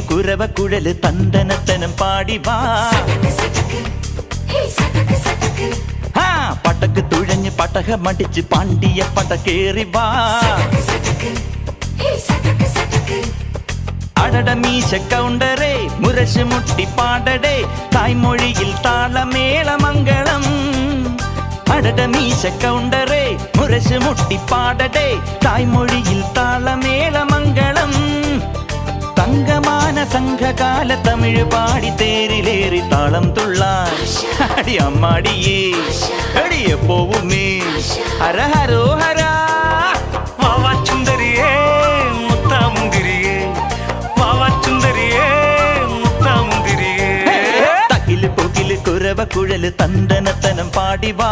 കുരവ കുഴല് തന്തനത്തനം പാടി വാ. പടക്ക് തുഴഞ്ഞ് പടകമടിച്ച് പാണ്ടിയ പടകേറി വാ. അടട മീശ കൗണ്ടറേ മുരശ് മുട്ടി പാടടേ തായ്മൊഴിയിൽ താളമേളമംഗളം. അടട മീശ കൗണ്ടറേ മുരശ് മുട്ടി പാടടേ തായ്മൊഴിയിൽ താളമേളമംഗളം. തങ്കമാന സംഘകാല തമിഴ് പാടി തേരിലേറി താളം തുള്ളാൻ അടി അമ്മാടിയേ അടിയെ പോവുമേ ഹര ഹരോ ഹരാ. വാവാച്ചുന്തരിയേ മുത്താമുന്തിരിയേ വാവാച്ചുന്തരിയേ മുത്താമുന്തിരിയേ. തകില് പുകില് കുരവ കുഴല് തന്തനത്തനം പാടി വാ.